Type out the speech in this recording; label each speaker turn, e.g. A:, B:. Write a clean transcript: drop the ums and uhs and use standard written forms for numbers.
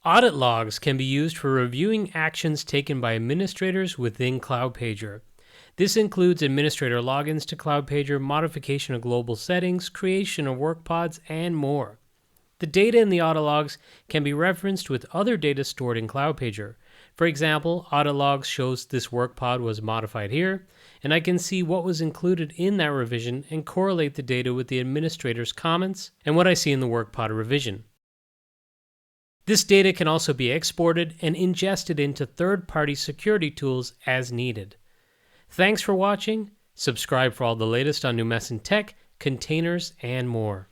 A: Audit logs can be used for reviewing actions taken by administrators within Cloudpager. This includes administrator logins to Cloudpager, modification of global settings, creation of Workpods, and more. The data in the audit logs can be referenced with other data stored in Cloudpager. For example, audit logs shows this Workpod was modified here, and I can see what was included in that revision and correlate the data with the administrator's comments and what I see in the Workpod revision. This data can also be exported and ingested into third-party security tools as needed. Thanks for watching. Subscribe for all the latest on Numecent tech, containers, and more.